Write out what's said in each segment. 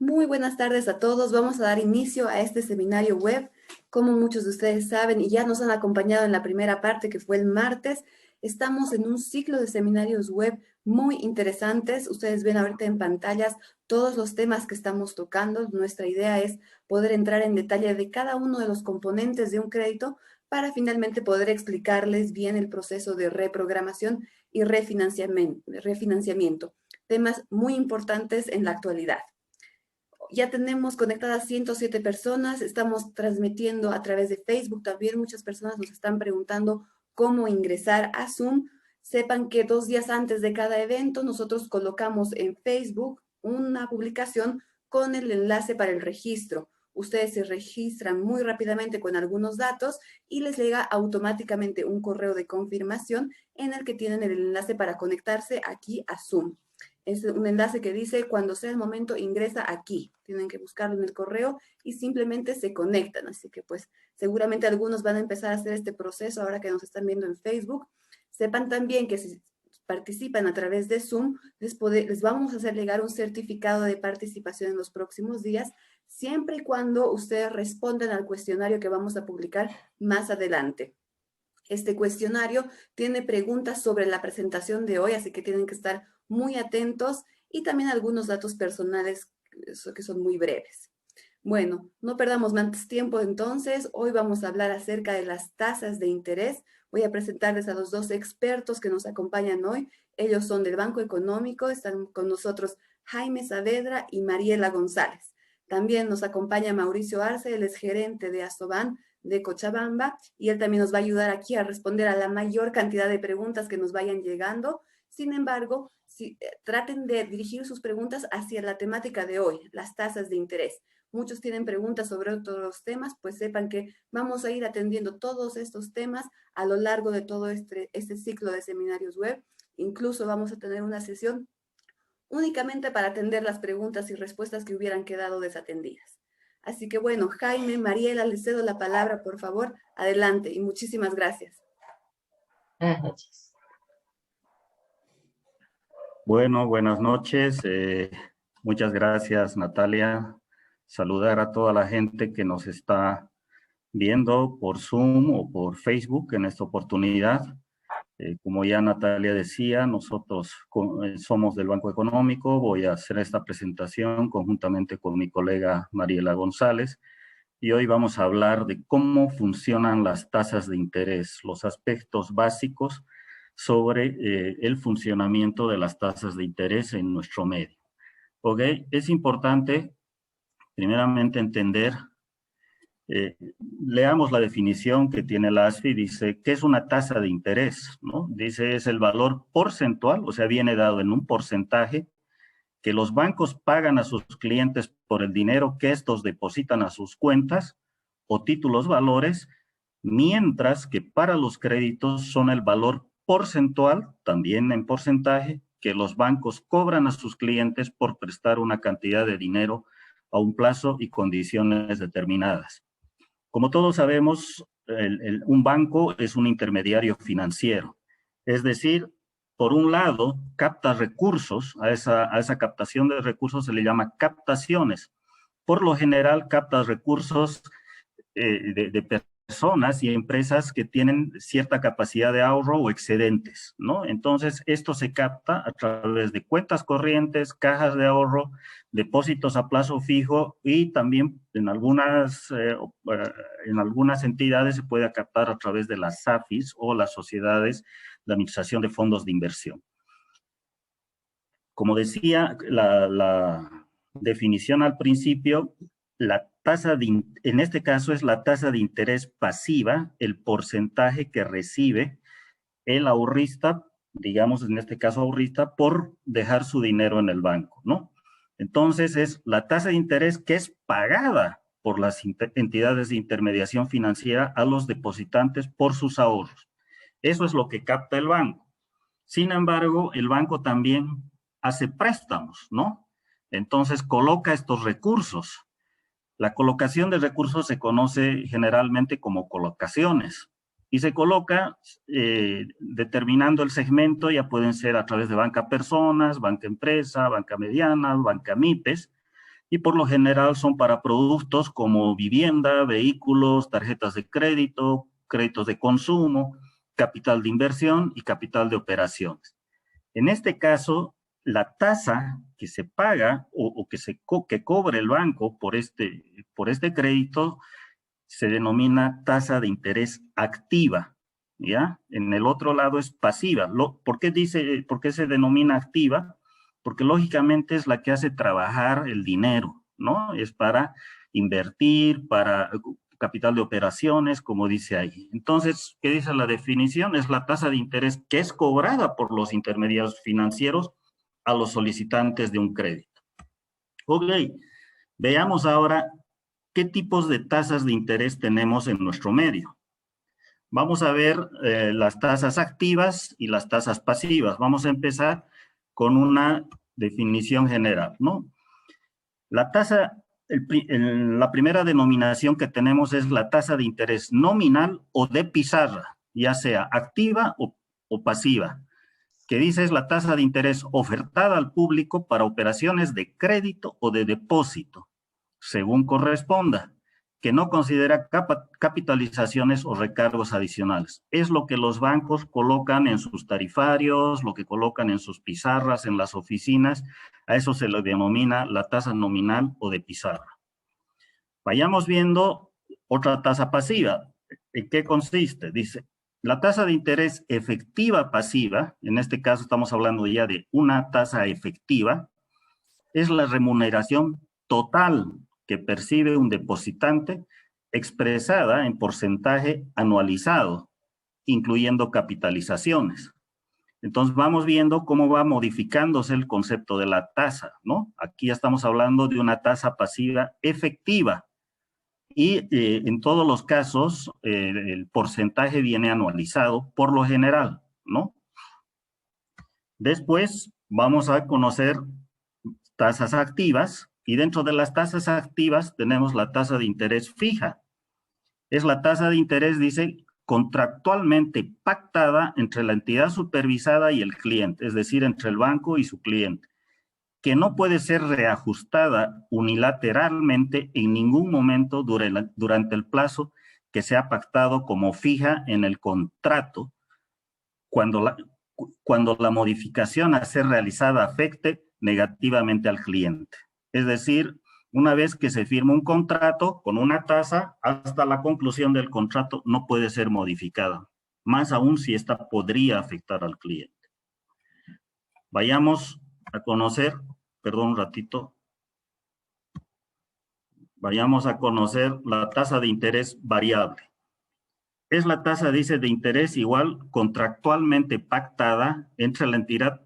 Muy buenas tardes a todos. Vamos a dar inicio a este seminario web. Como muchos de ustedes saben y ya nos han acompañado en la primera parte que fue el martes, estamos en un ciclo de seminarios web muy interesantes. Ustedes ven ahorita en pantallas todos los temas que estamos tocando. Nuestra idea es poder entrar en detalle de cada uno de los componentes de un crédito para finalmente poder explicarles bien el proceso de reprogramación y refinanciamiento. Temas muy importantes en la actualidad. Ya tenemos conectadas 107 personas, estamos transmitiendo a través de Facebook también. Muchas personas nos están preguntando cómo ingresar a Zoom. Sepan que 2 días antes de cada evento nosotros colocamos en Facebook una publicación con el enlace para el registro. Ustedes se registran muy rápidamente con algunos datos y les llega automáticamente un correo de confirmación en el que tienen el enlace para conectarse aquí a Zoom. Es un enlace que dice, cuando sea el momento, ingresa aquí. Tienen que buscarlo en el correo y simplemente se conectan. Así que pues seguramente algunos van a empezar a hacer este proceso ahora que nos están viendo en Facebook. Sepan también que si participan a través de Zoom, les vamos a hacer llegar un certificado de participación en los próximos días, siempre y cuando ustedes respondan al cuestionario que vamos a publicar más adelante. Este cuestionario tiene preguntas sobre la presentación de hoy, así que tienen que estar muy atentos y también algunos datos personales que son muy breves. Bueno, no perdamos más tiempo entonces. Hoy vamos a hablar acerca de las tasas de interés. Voy a presentarles a los dos expertos que nos acompañan hoy. Ellos son del Banco Económico, están con nosotros Jaime Saavedra y Mariela González. También nos acompaña Mauricio Arce, él es gerente de Asoban de Cochabamba, y él también nos va a ayudar aquí a responder a la mayor cantidad de preguntas que nos vayan llegando. Sin embargo, traten de dirigir sus preguntas hacia la temática de hoy, las tasas de interés. Muchos tienen preguntas sobre otros temas, pues sepan que vamos a ir atendiendo todos estos temas a lo largo de todo este ciclo de seminarios web. Incluso vamos a tener una sesión únicamente para atender las preguntas y respuestas que hubieran quedado desatendidas. Así que bueno, Jaime, Mariela, les cedo la palabra, por favor, adelante y muchísimas gracias. Buenas noches. Bueno, buenas noches. Muchas gracias, Natalia. Saludar a toda la gente que nos está viendo por Zoom o por Facebook en esta oportunidad. Como ya Natalia decía, nosotros somos del Banco Económico. Voy a hacer esta presentación conjuntamente con mi colega Mariela González. Y hoy vamos a hablar de cómo funcionan las tasas de interés, los aspectos básicos sobre el funcionamiento de las tasas de interés en nuestro medio. ¿Ok? Es importante, primeramente, entender, leamos la definición que tiene la ASFI, dice, ¿qué es una tasa de interés? ¿No? Dice, es el valor porcentual, o sea, viene dado en un porcentaje que los bancos pagan a sus clientes por el dinero que estos depositan a sus cuentas o títulos valores, mientras que para los créditos son el valor porcentual, también en porcentaje, que los bancos cobran a sus clientes por prestar una cantidad de dinero a un plazo y condiciones determinadas. Como todos sabemos, un banco es un intermediario financiero, es decir, por un lado, capta recursos, a esa captación de recursos se le llama captaciones. Por lo general, capta recursos de personas y empresas que tienen cierta capacidad de ahorro o excedentes, ¿no? Entonces, esto se capta a través de cuentas corrientes, cajas de ahorro, depósitos a plazo fijo y también en algunas entidades se puede captar a través de las SAFIs o las sociedades de administración de fondos de inversión. Como decía la definición al principio, la tasa en este caso es la tasa de interés pasiva, el porcentaje que recibe el ahorrista, digamos en este caso ahorrista, por dejar su dinero en el banco, ¿no? Entonces es la tasa de interés que es pagada por las entidades de intermediación financiera a los depositantes por sus ahorros. Eso es lo que capta el banco. Sin embargo, el banco también hace préstamos, ¿no? Entonces coloca estos recursos. La colocación de recursos se conoce generalmente como colocaciones y se coloca determinando el segmento, ya pueden ser a través de banca personas, banca empresa, banca mediana, banca MIPES, y por lo general son para productos como vivienda, vehículos, tarjetas de crédito, créditos de consumo, capital de inversión y capital de operaciones. En este caso, la tasa que se paga o que cobre el banco por este crédito se denomina tasa de interés activa, ¿ya? En el otro lado es pasiva. ¿Por qué se denomina activa? Porque lógicamente es la que hace trabajar el dinero, ¿no? Es para invertir, para capital de operaciones, como dice ahí. Entonces, ¿qué dice la definición? Es la tasa de interés que es cobrada por los intermediarios financieros a los solicitantes de un crédito. Ok, veamos ahora qué tipos de tasas de interés tenemos en nuestro medio. Vamos a ver las tasas activas y las tasas pasivas. Vamos a empezar con una definición general, ¿no? La tasa, la primera denominación que tenemos es la tasa de interés nominal o de pizarra, ya sea activa o pasiva, que dice es la tasa de interés ofertada al público para operaciones de crédito o de depósito, según corresponda, que no considera capitalizaciones o recargos adicionales. Es lo que los bancos colocan en sus tarifarios, lo que colocan en sus pizarras, en las oficinas. A eso se le denomina la tasa nominal o de pizarra. Vayamos viendo otra tasa pasiva. ¿En qué consiste? Dice, la tasa de interés efectiva pasiva, en este caso estamos hablando ya de una tasa efectiva, es la remuneración total que percibe un depositante expresada en porcentaje anualizado, incluyendo capitalizaciones. Entonces vamos viendo cómo va modificándose el concepto de la tasa, ¿no? Aquí ya estamos hablando de una tasa pasiva efectiva y en todos los casos el porcentaje viene anualizado por lo general, ¿no? Después vamos a conocer tasas activas, y dentro de las tasas activas tenemos la tasa de interés fija. Es la tasa de interés, dice, contractualmente pactada entre la entidad supervisada y el cliente, es decir, entre el banco y su cliente, que no puede ser reajustada unilateralmente en ningún momento durante el plazo que sea pactado como fija en el contrato, cuando la modificación a ser realizada afecte negativamente al cliente. Es decir, una vez que se firma un contrato con una tasa, hasta la conclusión del contrato no puede ser modificada, más aún si esta podría afectar al cliente. Vayamos a conocer, perdón un ratito, vayamos a conocer la tasa de interés variable. Es la tasa, dice, de interés igual contractualmente pactada entre la entidad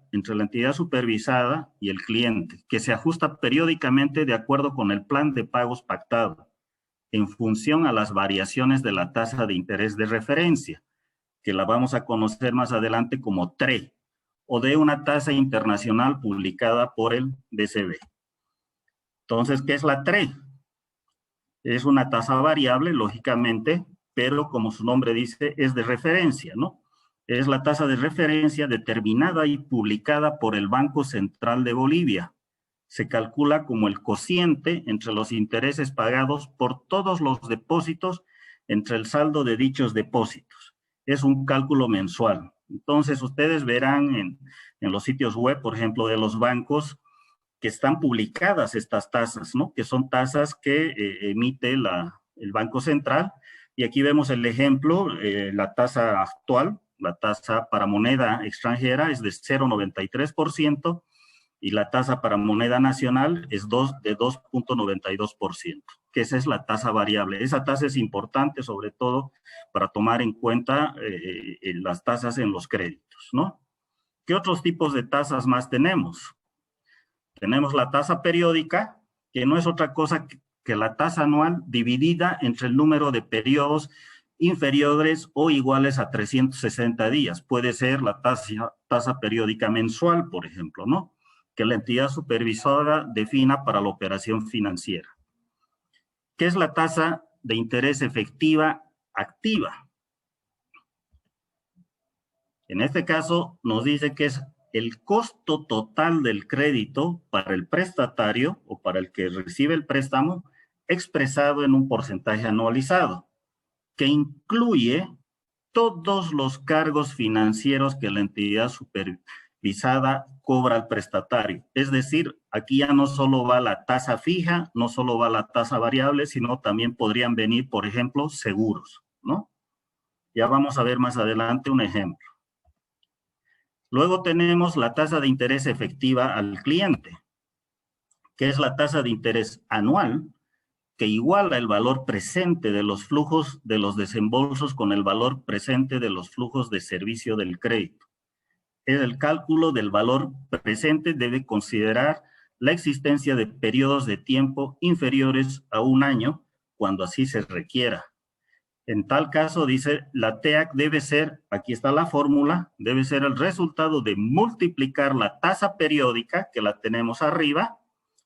supervisada y el cliente, que se ajusta periódicamente de acuerdo con el plan de pagos pactado, en función a las variaciones de la tasa de interés de referencia, que la vamos a conocer más adelante como TRE, o de una tasa internacional publicada por el BCB. Entonces, ¿qué es la TRE? Es una tasa variable, lógicamente, pero como su nombre dice, es de referencia, ¿no? Es la tasa de referencia determinada y publicada por el Banco Central de Bolivia. Se calcula como el cociente entre los intereses pagados por todos los depósitos entre el saldo de dichos depósitos. Es un cálculo mensual. Entonces, ustedes verán en los sitios web, por ejemplo, de los bancos, que están publicadas estas tasas, ¿no? Que son tasas que emite el Banco Central. Y aquí vemos el ejemplo, la tasa actual, la tasa para moneda extranjera es de 0,93% y la tasa para moneda nacional es de 2,92%, que esa es la tasa variable. Esa tasa es importante sobre todo para tomar en cuenta las tasas en los créditos, ¿no? ¿Qué otros tipos de tasas más tenemos? Tenemos la tasa periódica, que no es otra cosa que la tasa anual dividida entre el número de periodos inferiores o iguales a 360 días. Puede ser la tasa periódica mensual, por ejemplo, ¿no? Que la entidad supervisora defina para la operación financiera. ¿Qué es la tasa de interés efectiva activa? En este caso nos dice que es el costo total del crédito para el prestatario o para el que recibe el préstamo expresado en un porcentaje anualizado, que incluye todos los cargos financieros que la entidad supervisada cobra al prestatario. Es decir, aquí ya no solo va la tasa fija, no solo va la tasa variable, sino también podrían venir, por ejemplo, seguros, ¿no? Ya vamos a ver más adelante un ejemplo. Luego tenemos la tasa de interés efectiva al cliente, que es la tasa de interés anual que iguala el valor presente de los flujos de los desembolsos con el valor presente de los flujos de servicio del crédito. El cálculo del valor presente debe considerar la existencia de periodos de tiempo inferiores a un año, cuando así se requiera. En tal caso, dice, la TEAC debe ser, aquí está la fórmula, debe ser el resultado de multiplicar la tasa periódica, que la tenemos arriba,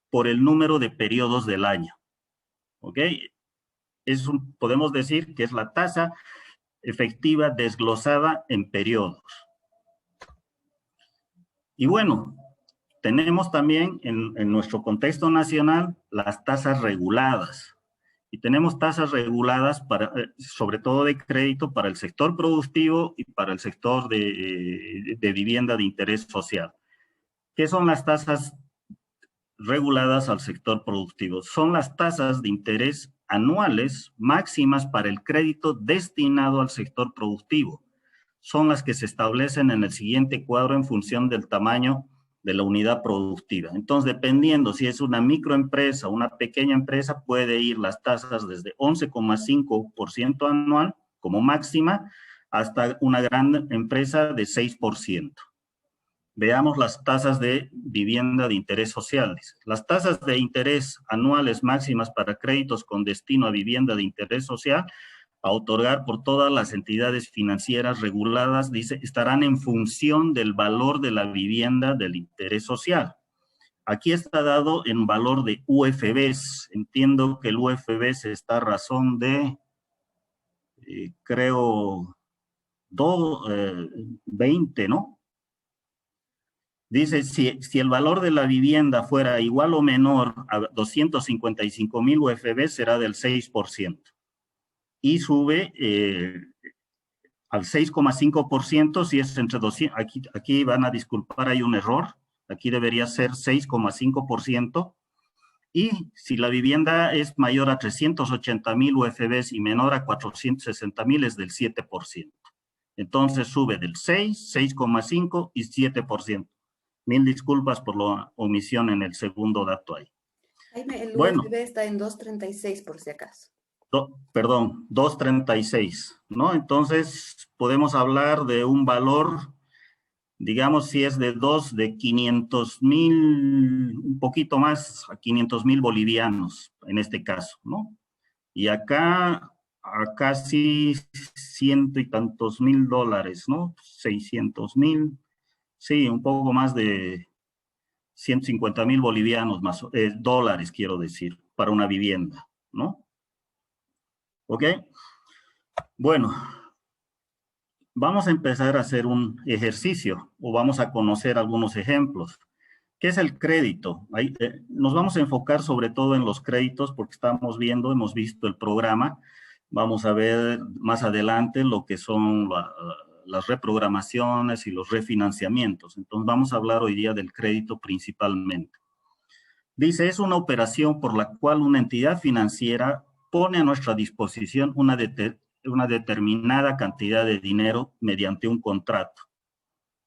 por el número de periodos del año. ¿Ok? Podemos decir que es la tasa efectiva desglosada en periodos. Y bueno, tenemos también en nuestro contexto nacional las tasas reguladas. Y tenemos tasas reguladas para, sobre todo de crédito para el sector productivo y para el sector de vivienda de interés social. ¿Qué son las tasas reguladas al sector productivo? Son las tasas de interés anuales máximas para el crédito destinado al sector productivo. Son las que se establecen en el siguiente cuadro en función del tamaño de la unidad productiva. Entonces, dependiendo si es una microempresa o una pequeña empresa, puede ir las tasas desde 11,5% anual como máxima hasta una gran empresa de 6%. Veamos las tasas de vivienda de interés social. Las tasas de interés anuales máximas para créditos con destino a vivienda de interés social a otorgar por todas las entidades financieras reguladas, dice, estarán en función del valor de la vivienda del interés social. Aquí está dado en valor de UFBs. Entiendo que el UFBs está a razón de, creo, 20, ¿no? Dice, si el valor de la vivienda fuera igual o menor a 255,000 UFBs, será del 6%. Y sube al 6,5% si es entre 200, aquí van a disculpar, hay un error, aquí debería ser 6,5%, y si la vivienda es mayor a 380,000 UFBs y menor a 460,000 es del 7%. Entonces sube del 6, 6,5 y 7%. Mil disculpas por la omisión en el segundo dato ahí. Jaime, el bueno, UFB está en 2.36 por si acaso. Perdón, 2.36, ¿no? Entonces, podemos hablar de un valor, digamos, si es de 500,000, un poquito más, a 500,000 bolivianos, en este caso, ¿no? Y acá, a casi ciento y tantos mil dólares, ¿no? 600,000, sí, un poco más de 150,000 bolivianos, más, dólares, quiero decir, para una vivienda, ¿no? ¿Ok? Bueno, vamos a empezar a hacer un ejercicio o vamos a conocer algunos ejemplos. ¿Qué es el crédito? Ahí, nos vamos a enfocar sobre todo en los créditos porque hemos visto el programa. Vamos a ver más adelante lo que son las reprogramaciones y los refinanciamientos. Entonces vamos a hablar hoy día del crédito principalmente. Dice, es una operación por la cual una entidad financiera pone a nuestra disposición una determinada cantidad de dinero mediante un contrato.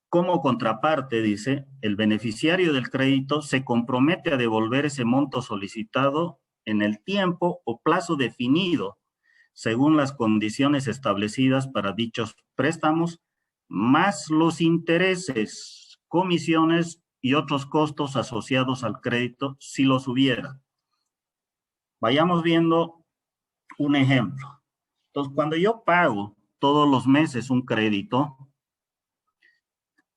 Como contraparte, dice, el beneficiario del crédito se compromete a devolver ese monto solicitado en el tiempo o plazo definido, según las condiciones establecidas para dichos préstamos, más los intereses, comisiones y otros costos asociados al crédito, si los hubiera. Vayamos viendo un ejemplo. Entonces, cuando yo pago todos los meses un crédito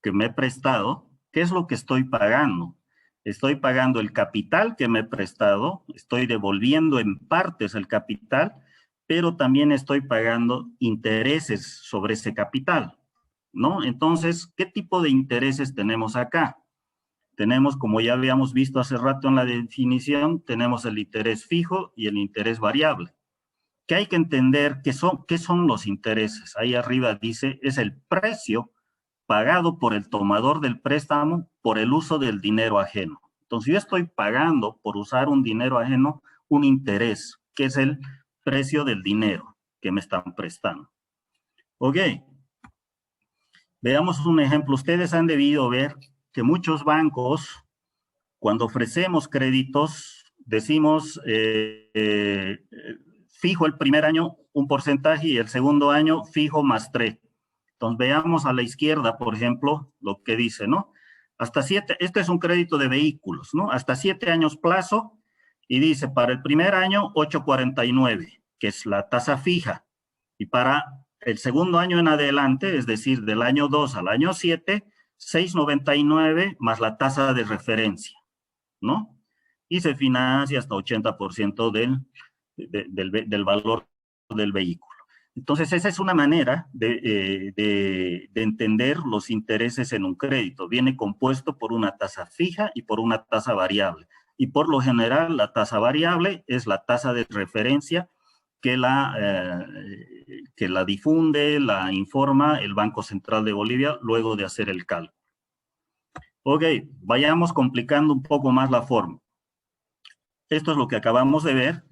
que me he prestado, ¿qué es lo que estoy pagando? Estoy pagando el capital que me he prestado, estoy devolviendo en partes el capital, pero también estoy pagando intereses sobre ese capital. ¿no? Entonces, ¿qué tipo de intereses tenemos acá? Tenemos, como ya habíamos visto hace rato en la definición, tenemos el interés fijo y el interés variable. Que hay que entender qué son los intereses. Ahí arriba dice, es el precio pagado por el tomador del préstamo por el uso del dinero ajeno. Entonces, yo estoy pagando por usar un dinero ajeno un interés, que es el precio del dinero que me están prestando. Ok, veamos un ejemplo. Ustedes han debido ver que muchos bancos, cuando ofrecemos créditos, decimos, fijo el primer año un porcentaje y el segundo año fijo más 3. Entonces, veamos a la izquierda, por ejemplo, lo que dice, ¿no? Hasta 7, este es un crédito de vehículos, ¿no? Hasta 7 años plazo, y dice, para el primer año, 8.49, que es la tasa fija. Y para el segundo año en adelante, es decir, del año 2 al año 7, 6.99 más la tasa de referencia, ¿no? Y se financia hasta 80% del valor del vehículo. Entonces, esa es una manera de entender los intereses en un crédito. Viene compuesto por una tasa fija y por una tasa variable. Y por lo general, la tasa variable es la tasa de referencia que la difunde, la informa el Banco Central de Bolivia luego de hacer el cálculo. Ok, vayamos complicando un poco más la forma. Esto es lo que acabamos de ver,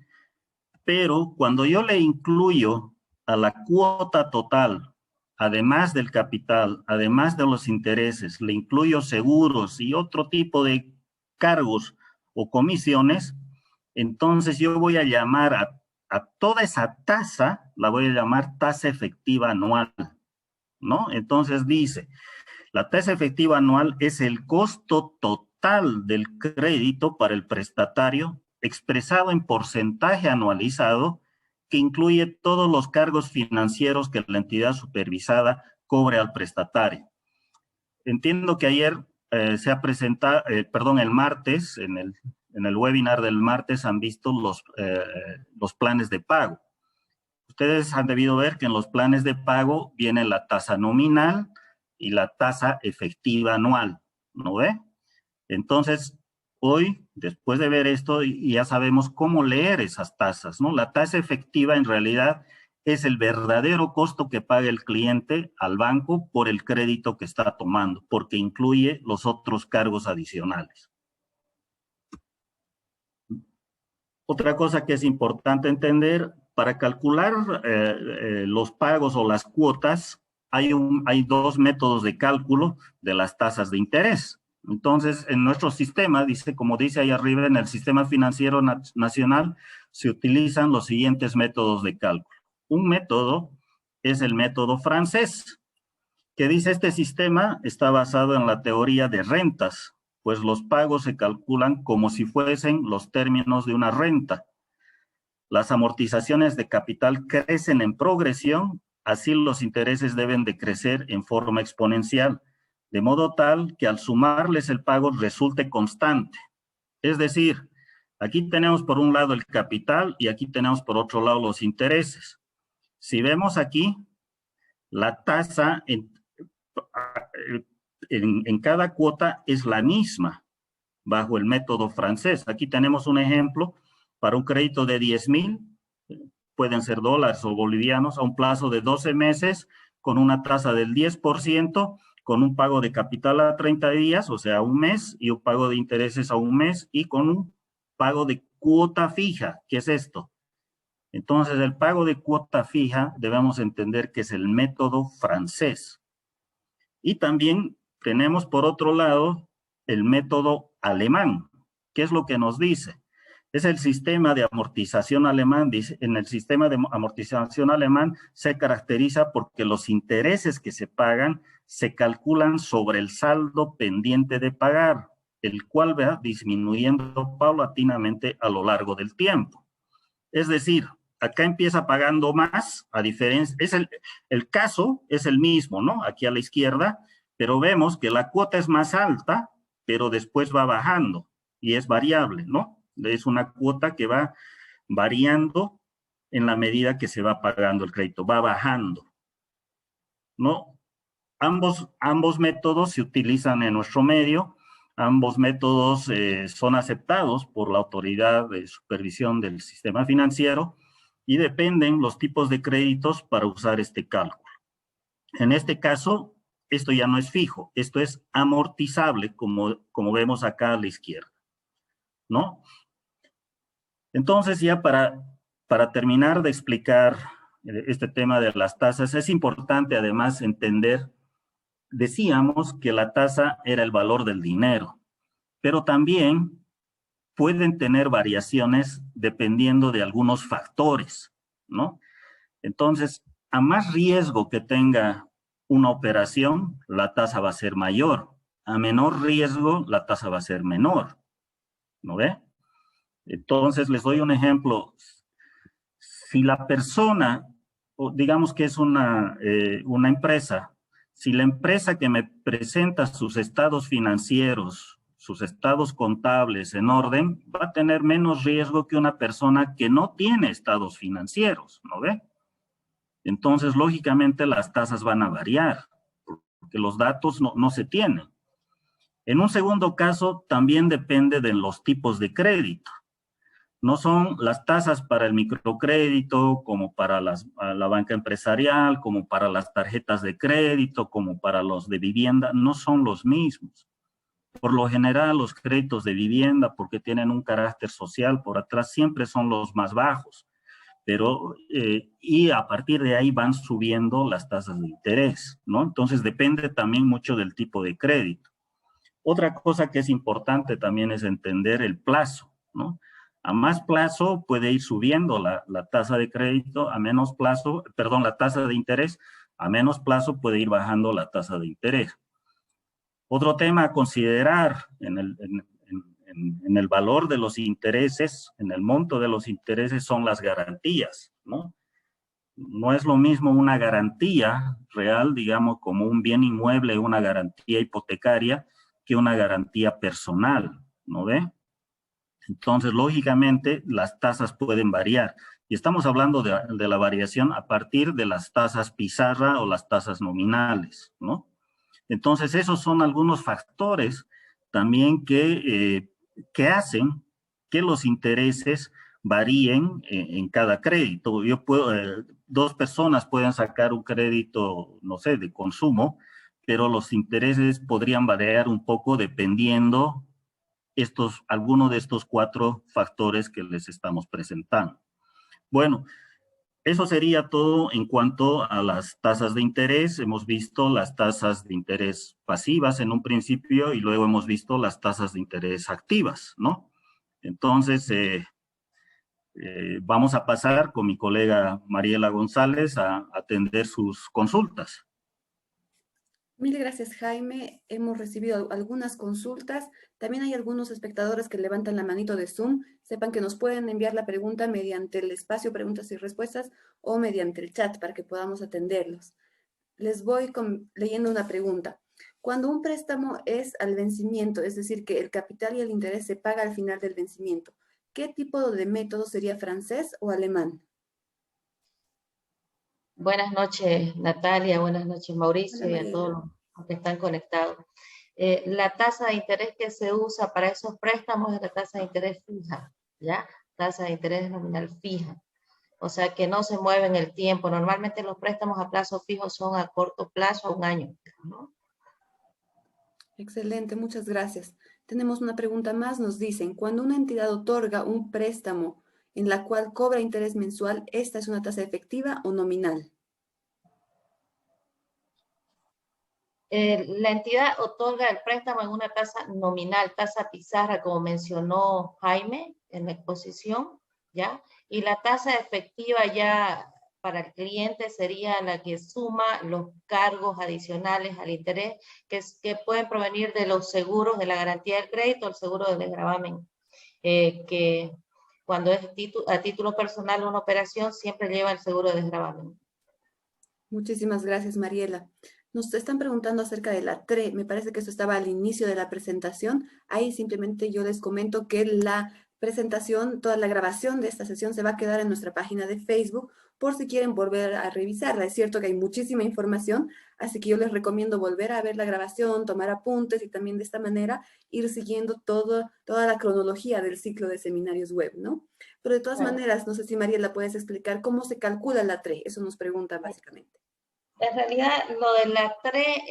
pero cuando yo le incluyo a la cuota total, además del capital, además de los intereses, le incluyo seguros y otro tipo de cargos o comisiones, entonces yo voy a llamar a toda esa tasa, la voy a llamar tasa efectiva anual, ¿no? Entonces dice, la tasa efectiva anual es el costo total del crédito para el prestatario expresado en porcentaje anualizado que incluye todos los cargos financieros que la entidad supervisada cobre al prestatario. Entiendo que ayer se ha presentado, el martes, en el webinar del martes han visto los planes de pago. Ustedes han debido ver que en los planes de pago viene la tasa nominal y la tasa efectiva anual, ¿no ve? Entonces, hoy, después de ver esto, ya sabemos cómo leer esas tasas, ¿no? La tasa efectiva en realidad es el verdadero costo que paga el cliente al banco por el crédito que está tomando, porque incluye los otros cargos adicionales. Otra cosa que es importante entender, para calcular los pagos o las cuotas, hay dos métodos de cálculo de las tasas de interés. Entonces, en nuestro sistema, como dice ahí arriba, en el Sistema Financiero Nacional, se utilizan los siguientes métodos de cálculo. Un método es el método francés, que dice este sistema está basado en la teoría de rentas, pues los pagos se calculan como si fuesen los términos de una renta. Las amortizaciones de capital crecen en progresión, así los intereses deben de crecer en forma exponencial, de modo tal que al sumarles el pago resulte constante. Es decir, aquí tenemos por un lado el capital y aquí tenemos por otro lado los intereses. Si vemos aquí, la tasa en cada cuota es la misma bajo el método francés. Aquí tenemos un ejemplo para un crédito de 10,000, pueden ser dólares o bolivianos, a un plazo de 12 meses con una tasa del 10%, con un pago de capital a 30 días, o sea, un mes, y un pago de intereses a un mes, y con un pago de cuota fija. ¿Qué es esto? Entonces, el pago de cuota fija debemos entender que es el método francés. Y también tenemos, por otro lado, el método alemán. ¿Qué es lo que nos dice? Es el sistema de amortización alemán. Dice, en el sistema de amortización alemán se caracteriza porque los intereses que se pagan se calculan sobre el saldo pendiente de pagar, el cual va disminuyendo paulatinamente a lo largo del tiempo. Es decir, acá empieza pagando más, a diferencia, el caso es el mismo, ¿no? Aquí a la izquierda, pero vemos que la cuota es más alta, pero después va bajando y es variable, ¿no? Es una cuota que va variando en la medida que se va pagando el crédito, va bajando, ¿no? ambos métodos se utilizan en nuestro medio, ambos métodos son aceptados por la Autoridad de Supervisión del Sistema Financiero y dependen los tipos de créditos para usar este cálculo. En este caso, esto ya no es fijo, esto es amortizable, como vemos acá a la izquierda, ¿no? Entonces, ya para terminar de explicar este tema de las tasas, es importante además entender, decíamos que la tasa era el valor del dinero, pero también pueden tener variaciones dependiendo de algunos factores, ¿no? Entonces, a más riesgo que tenga una operación, la tasa va a ser mayor. A menor riesgo, la tasa va a ser menor, ¿no ve? Entonces, les doy un ejemplo. Si la persona, digamos que es una empresa, si la empresa que me presenta sus estados financieros, sus estados contables en orden, va a tener menos riesgo que una persona que no tiene estados financieros, ¿no ve? Entonces, lógicamente, las tasas van a variar, porque los datos no se tienen. En un segundo caso, también depende de los tipos de crédito. No son las tasas para el microcrédito, como para la banca empresarial, como para las tarjetas de crédito, como para los de vivienda, no son los mismos. Por lo general, los créditos de vivienda, porque tienen un carácter social por atrás, siempre son los más bajos. Pero, y a partir de ahí van subiendo las tasas de interés, ¿no? Entonces depende también mucho del tipo de crédito. Otra cosa que es importante también es entender el plazo, ¿no? A más plazo puede ir subiendo la tasa de crédito, a menos plazo, perdón, la tasa de interés, a menos plazo puede ir bajando la tasa de interés. Otro tema a considerar en el valor de los intereses, en el monto de los intereses son las garantías, ¿no? No es lo mismo una garantía real, digamos, como un bien inmueble, una garantía hipotecaria, que una garantía personal, ¿no ve? Entonces, lógicamente, las tasas pueden variar. Y estamos hablando de la variación a partir de las tasas pizarra o las tasas nominales, ¿no? Entonces, esos son algunos factores también que hacen que los intereses varíen en cada crédito. Dos personas pueden sacar un crédito, no sé, de consumo, pero los intereses podrían variar un poco dependiendo alguno de estos 4 factores que les estamos presentando. Bueno, eso sería todo en cuanto a las tasas de interés. Hemos visto las tasas de interés pasivas en un principio y luego hemos visto las tasas de interés activas, ¿no? Entonces, vamos a pasar con mi colega Mariela González a atender sus consultas. Mil gracias, Jaime. Hemos recibido algunas consultas. También hay algunos espectadores que levantan la manito de Zoom. Sepan que nos pueden enviar la pregunta mediante el espacio preguntas y respuestas o mediante el chat para que podamos atenderlos. Les voy leyendo una pregunta. Cuando un préstamo es al vencimiento, es decir, que el capital y el interés se paga al final del vencimiento, ¿qué tipo de método sería francés o alemán? Buenas noches, Natalia. Buenas noches, Mauricio, Hola, y a Mariela. todos los que están conectados. La tasa de interés que se usa para esos préstamos es la tasa de interés fija, ¿ya? Tasa de interés nominal fija. O sea, que no se mueve en el tiempo. Normalmente los préstamos a plazo fijo son a corto plazo, a un año, ¿no? Excelente, muchas gracias. Tenemos una pregunta más. Nos dicen, cuando una entidad otorga un préstamo en la cual cobra interés mensual, ¿esta es una tasa efectiva o nominal? La entidad otorga el préstamo en una tasa nominal, tasa pizarra, como mencionó Jaime en la exposición, ¿ya? Y la tasa efectiva ya para el cliente sería la que suma los cargos adicionales al interés que pueden provenir de los seguros de la garantía del crédito, el seguro del desgravamen, que cuando es a título personal una operación siempre lleva el seguro de desgravamen. Muchísimas gracias, Mariela. Nos están preguntando acerca de la TRE. Me parece que eso estaba al inicio de la presentación. Ahí simplemente yo les comento que la presentación, toda la grabación de esta sesión se va a quedar en nuestra página de Facebook por si quieren volver a revisarla. Es cierto que hay muchísima información, así que yo les recomiendo volver a ver la grabación, tomar apuntes y también de esta manera ir siguiendo toda la cronología del ciclo de seminarios web, ¿no? Pero de todas maneras, no sé si Mariela puedes explicar cómo se calcula la TRE, eso nos preguntan básicamente. En realidad, lo de la TRE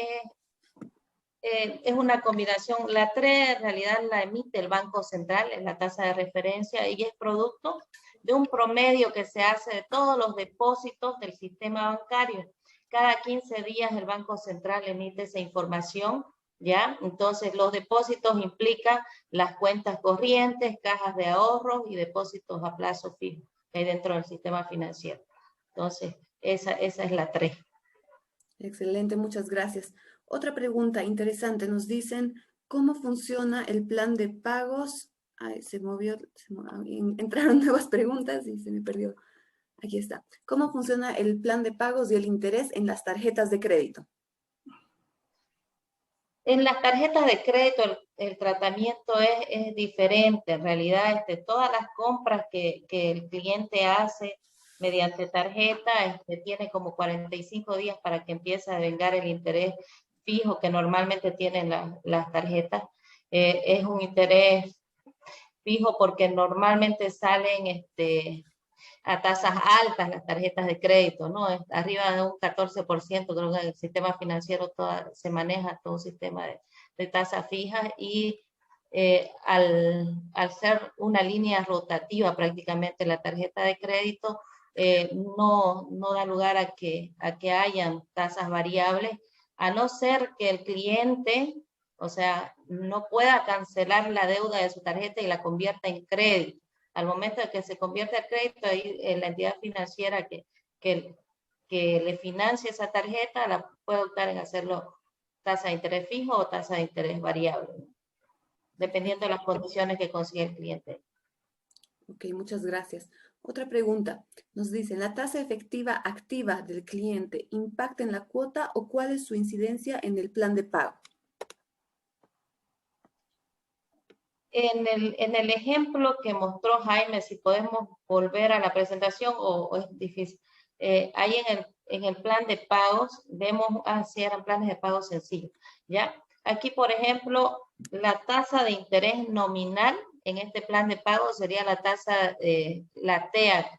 es una combinación. La TRE en realidad la emite el Banco Central, es la tasa de referencia, y es producto de un promedio que se hace de todos los depósitos del sistema bancario. Cada 15 días el Banco Central emite esa información, ¿ya? Entonces, los depósitos implican las cuentas corrientes, cajas de ahorros y depósitos a plazo fijo que hay dentro del sistema financiero. Entonces, esa es la TRE. Excelente, muchas gracias. Otra pregunta interesante, nos dicen, ¿cómo funciona el plan de pagos? Ay, entraron nuevas preguntas y se me perdió. Aquí está. ¿Cómo funciona el plan de pagos y el interés en las tarjetas de crédito? En las tarjetas de crédito el tratamiento es diferente. En realidad, todas las compras que el cliente hace mediante tarjeta tiene como 45 días para que empiece a vengar el interés fijo que normalmente tienen las tarjetas. Es un interés fijo porque normalmente salen a tasas altas las tarjetas de crédito, ¿no? Arriba de un 14%, creo que en el sistema financiero se maneja todo un sistema de tasas fijas y al ser una línea rotativa prácticamente la tarjeta de crédito, no da lugar a que hayan tasas variables, a no ser que el cliente, o sea, no pueda cancelar la deuda de su tarjeta y la convierta en crédito. Al momento de que se convierte a crédito, ahí la entidad financiera que le financie esa tarjeta la puede optar en hacerlo tasa de interés fijo o tasa de interés variable, ¿no? Dependiendo de las condiciones que consigue el cliente. Ok, muchas gracias. Otra pregunta. Nos dice, ¿la tasa efectiva activa del cliente impacta en la cuota o cuál es su incidencia en el plan de pago? En el ejemplo que mostró Jaime, si podemos volver a la presentación o es difícil, ahí en el plan de pagos, vemos, si eran planes de pagos sencillos, ¿ya? Aquí, por ejemplo, la tasa de interés nominal en este plan de pago sería la tasa, la TEA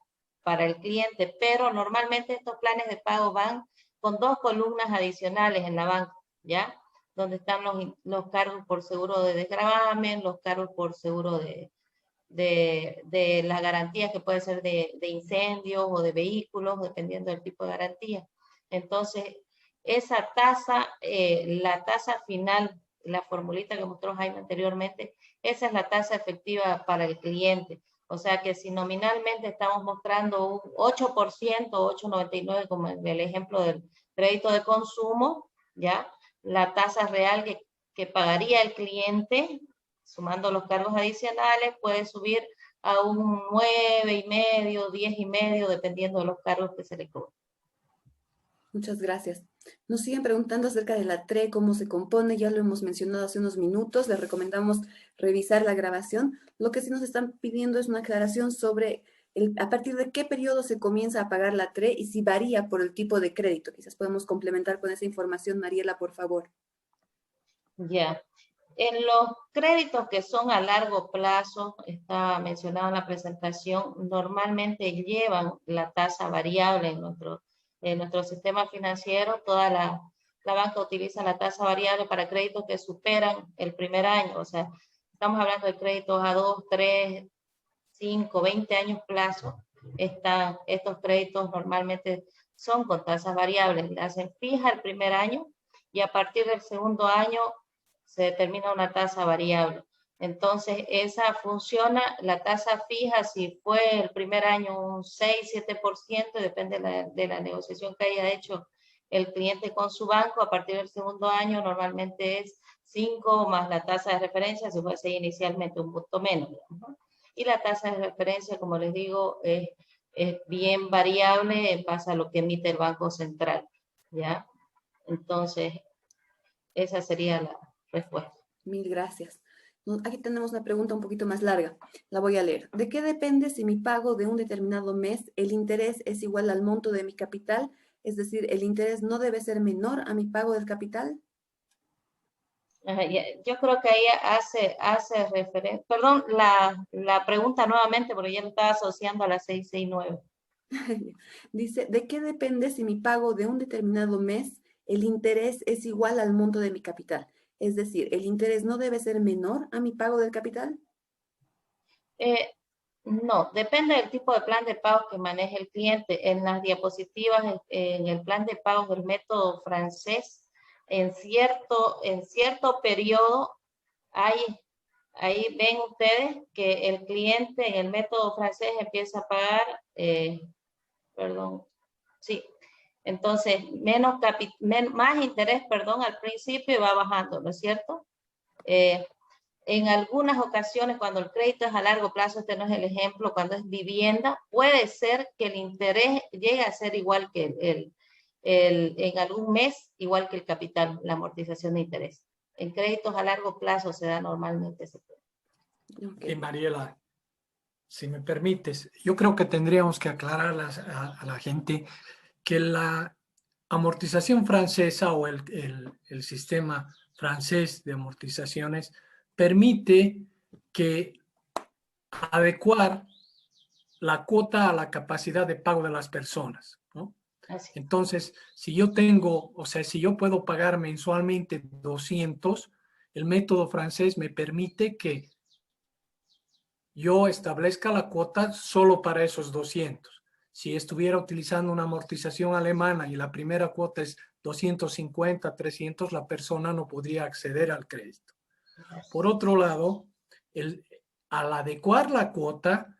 para el cliente, pero normalmente estos planes de pago van con 2 columnas adicionales en la banca, ¿ya? Donde están los cargos por seguro de desgravamen, los cargos por seguro de las garantías que puede ser de incendios o de vehículos, dependiendo del tipo de garantía. Entonces, esa tasa, la tasa final, la formulita que mostró Jaime anteriormente, esa es la tasa efectiva para el cliente. O sea que si nominalmente estamos mostrando un 8%, 8,99 como en el ejemplo del crédito de consumo, ¿ya? La tasa real que pagaría el cliente, sumando los cargos adicionales, puede subir a un 9,5, 10,5, dependiendo de los cargos que se le cobren. Muchas gracias. Nos siguen preguntando acerca de la TRE, cómo se compone, ya lo hemos mencionado hace unos minutos, les recomendamos revisar la grabación. Lo que sí nos están pidiendo es una aclaración sobre a partir de qué periodo se comienza a pagar la TRE y si varía por el tipo de crédito. Quizás podemos complementar con esa información, Mariela, por favor. Ya. En los créditos que son a largo plazo, está mencionado en la presentación, normalmente llevan la tasa variable en nuestro sistema financiero. Toda la banca utiliza la tasa variable para créditos que superan el primer año. O sea, estamos hablando de créditos a 2, 3, 5, 20 años plazo. Estos créditos normalmente son con tasas variables. La hacen fija el primer año y a partir del segundo año se determina una tasa variable. Entonces, esa funciona, la tasa fija, si fue el primer año un 6, 7%, depende de la negociación que haya hecho el cliente con su banco, a partir del segundo año normalmente es 5 más la tasa de referencia, si fuese inicialmente un punto menos, ¿no? Y la tasa de referencia, como les digo, es bien variable en base a lo que emite el Banco Central, ¿ya? Entonces, esa sería la respuesta. Mil gracias. Aquí tenemos una pregunta un poquito más larga. La voy a leer. ¿De qué depende si mi pago de un determinado mes, el interés es igual al monto de mi capital? Es decir, ¿el interés no debe ser menor a mi pago del capital? Ajá, yo creo que ahí hace referencia, perdón, la pregunta nuevamente, porque ya lo estaba asociando a la 669. Dice, ¿de qué depende si mi pago de un determinado mes, el interés es igual al monto de mi capital? Es decir, ¿el interés no debe ser menor a mi pago del capital? Eh, no, depende del tipo de plan de pago que maneje el cliente. En las diapositivas, en el plan de pago del método francés, en cierto periodo, hay, ahí ven ustedes que el cliente en el método francés empieza a pagar, perdón, sí. Entonces, más interés, perdón, al principio y va bajando, ¿no es cierto? Eh, en algunas ocasiones, cuando el crédito es a largo plazo, este no es el ejemplo, cuando es vivienda, puede ser que el interés llegue a ser igual que en algún mes, igual que el capital, la amortización de interés. En créditos a largo plazo se da normalmente ese problema. Okay. Y Mariela, si me permites, yo creo que tendríamos que aclarar a la gente que la amortización francesa o el sistema francés de amortizaciones permite que adecuar la cuota a la capacidad de pago de las personas, ¿no? Así. Entonces, si yo tengo, o sea, si yo puedo pagar mensualmente 200, el método francés me permite que yo establezca la cuota solo para esos 200. Si estuviera utilizando una amortización alemana y la primera cuota es 250, 300, la persona no podría acceder al crédito. Por otro lado, al adecuar la cuota,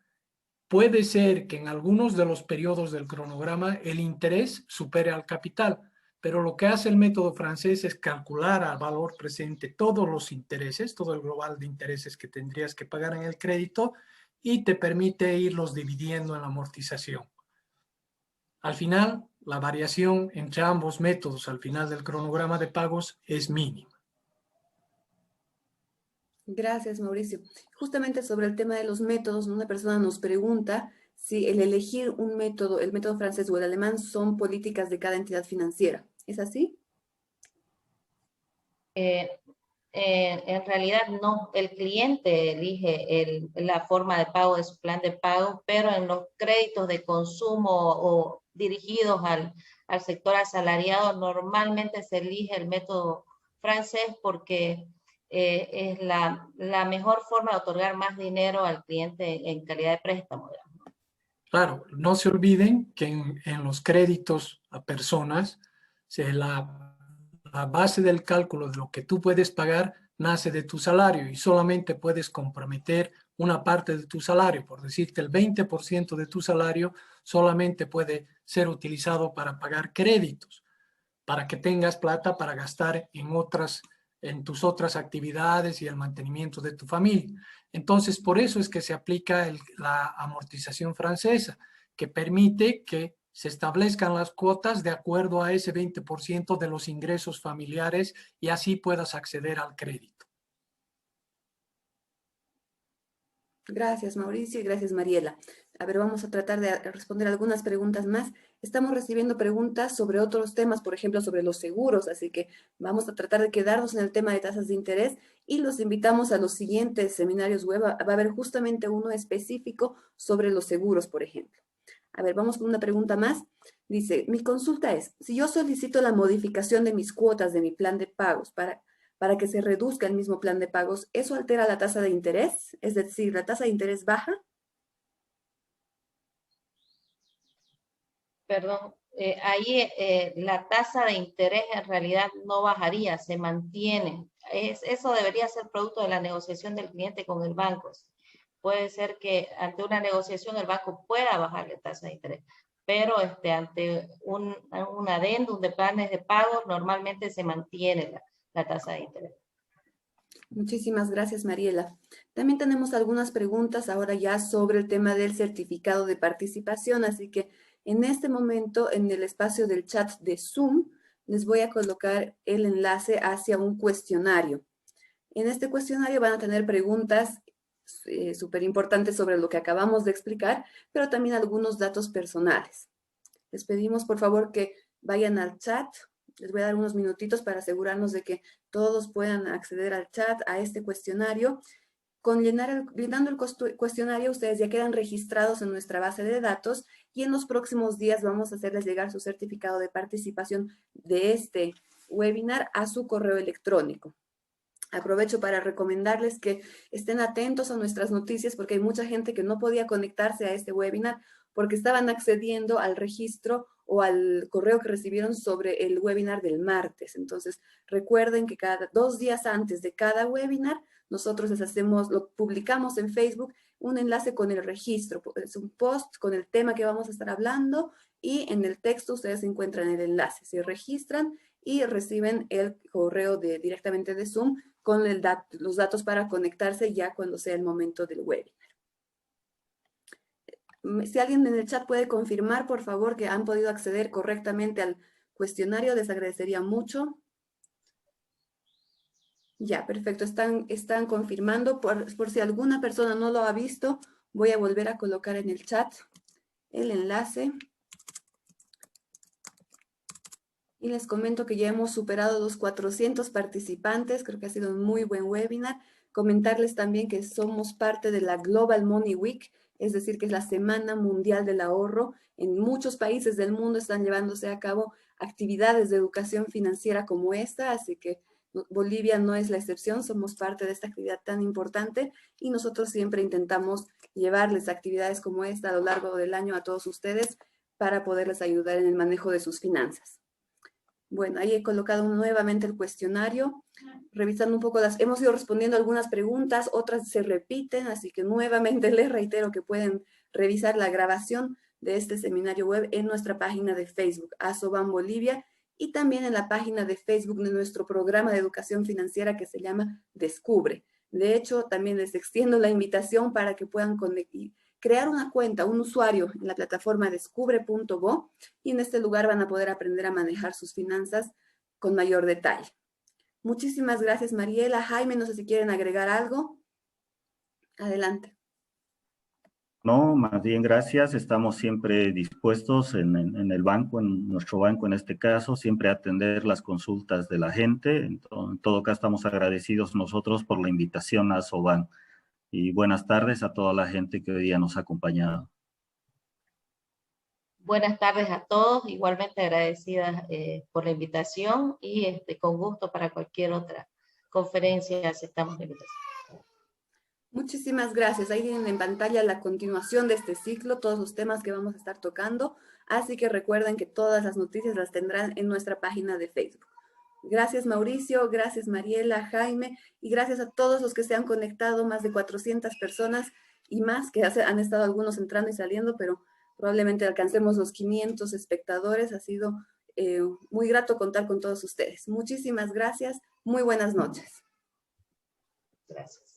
puede ser que en algunos de los periodos del cronograma el interés supere al capital, pero lo que hace el método francés es calcular al valor presente todos los intereses, todo el global de intereses que tendrías que pagar en el crédito y te permite irlos dividiendo en la amortización. Al final, la variación entre ambos métodos al final del cronograma de pagos es mínima. Gracias, Mauricio. Justamente sobre el tema de los métodos, una persona nos pregunta si el elegir un método, el método francés o el alemán, son políticas de cada entidad financiera. ¿Es así? En realidad no, el cliente elige la forma de pago de su plan de pago, pero en los créditos de consumo o dirigidos al sector asalariado, normalmente se elige el método francés porque es la mejor forma de otorgar más dinero al cliente en calidad de préstamo. Claro, no se olviden que en los créditos a personas, la base del cálculo de lo que tú puedes pagar nace de tu salario y solamente puedes comprometer una parte de tu salario. Por decirte, el 20% de tu salario solamente puede ser utilizado para pagar créditos, para que tengas plata para gastar en tus otras actividades y el mantenimiento de tu familia. Entonces, por eso es que se aplica la amortización francesa, que permite que se establezcan las cuotas de acuerdo a ese 20% de los ingresos familiares y así puedas acceder al crédito. Gracias, Mauricio, y gracias, Mariela. A ver, vamos a tratar de responder algunas preguntas más. Estamos recibiendo preguntas sobre otros temas, por ejemplo, sobre los seguros, así que vamos a tratar de quedarnos en el tema de tasas de interés y los invitamos a los siguientes seminarios web. Va a haber justamente uno específico sobre los seguros, por ejemplo. A ver, vamos con una pregunta más. Dice, mi consulta es, si yo solicito la modificación de mis cuotas de mi plan de pagos para que se reduzca el mismo plan de pagos, ¿eso altera la tasa de interés? Es decir, ¿la tasa de interés baja? Perdón, ahí la tasa de interés en realidad no bajaría, se mantiene. Eso debería ser producto de la negociación del cliente con el banco. Puede ser que ante una negociación el banco pueda bajar la tasa de interés, pero ante un adendum de planes de pago normalmente se mantiene la tasa de interés. Muchísimas gracias, Mariela. También tenemos algunas preguntas ahora ya sobre el tema del certificado de participación, así que en este momento en el espacio del chat de Zoom les voy a colocar el enlace hacia un cuestionario. En este cuestionario van a tener preguntas súper importantes sobre lo que acabamos de explicar, pero también algunos datos personales. Les pedimos, por favor, que vayan al chat. Les voy a dar unos minutitos para asegurarnos de que todos puedan acceder al chat, a este cuestionario. Llenando el cuestionario, ustedes ya quedan registrados en nuestra base de datos y en los próximos días vamos a hacerles llegar su certificado de participación de este webinar a su correo electrónico. Aprovecho para recomendarles que estén atentos a nuestras noticias porque hay mucha gente que no podía conectarse a este webinar porque estaban accediendo al registro o al correo que recibieron sobre el webinar del martes. Entonces, recuerden que cada 2 días antes de cada webinar, nosotros lo publicamos en Facebook, un enlace con el registro. Es un post con el tema que vamos a estar hablando y en el texto ustedes encuentran el enlace. Se registran y reciben el correo directamente de Zoom con los datos para conectarse ya cuando sea el momento del webinar. Si alguien en el chat puede confirmar, por favor, que han podido acceder correctamente al cuestionario, les agradecería mucho. Ya, perfecto. Están confirmando. Por si alguna persona no lo ha visto, voy a volver a colocar en el chat el enlace. Y les comento que ya hemos superado los 400 participantes. Creo que ha sido un muy buen webinar. Comentarles también que somos parte de la Global Money Week, es decir, que es la Semana Mundial del Ahorro. En muchos países del mundo están llevándose a cabo actividades de educación financiera como esta, así que Bolivia no es la excepción, somos parte de esta actividad tan importante y nosotros siempre intentamos llevarles actividades como esta a lo largo del año a todos ustedes para poderles ayudar en el manejo de sus finanzas. Bueno, ahí he colocado nuevamente el cuestionario, revisando un poco hemos ido respondiendo algunas preguntas, otras se repiten, así que nuevamente les reitero que pueden revisar la grabación de este seminario web en nuestra página de Facebook, Asoban Bolivia, y también en la página de Facebook de nuestro programa de educación financiera que se llama Descubre. De hecho, también les extiendo la invitación para que puedan crear una cuenta, un usuario en la plataforma descubre.bo y en este lugar van a poder aprender a manejar sus finanzas con mayor detalle. Muchísimas gracias, Mariela. Jaime, no sé si quieren agregar algo. Adelante. No, más bien gracias. Estamos siempre dispuestos en el banco, en nuestro banco en este caso, siempre a atender las consultas de la gente. En todo caso, estamos agradecidos nosotros por la invitación a Soban. Y buenas tardes a toda la gente que hoy día nos ha acompañado. Buenas tardes a todos, igualmente agradecidas por la invitación y con gusto para cualquier otra conferencia aceptamos la invitación. Muchísimas gracias. Ahí tienen en pantalla la continuación de este ciclo, todos los temas que vamos a estar tocando. Así que recuerden que todas las noticias las tendrán en nuestra página de Facebook. Gracias, Mauricio. Gracias, Mariela, Jaime. Y gracias a todos los que se han conectado, más de 400 personas y más, que han estado algunos entrando y saliendo, pero probablemente alcancemos los 500 espectadores. Ha sido muy grato contar con todos ustedes. Muchísimas gracias. Muy buenas noches. Gracias.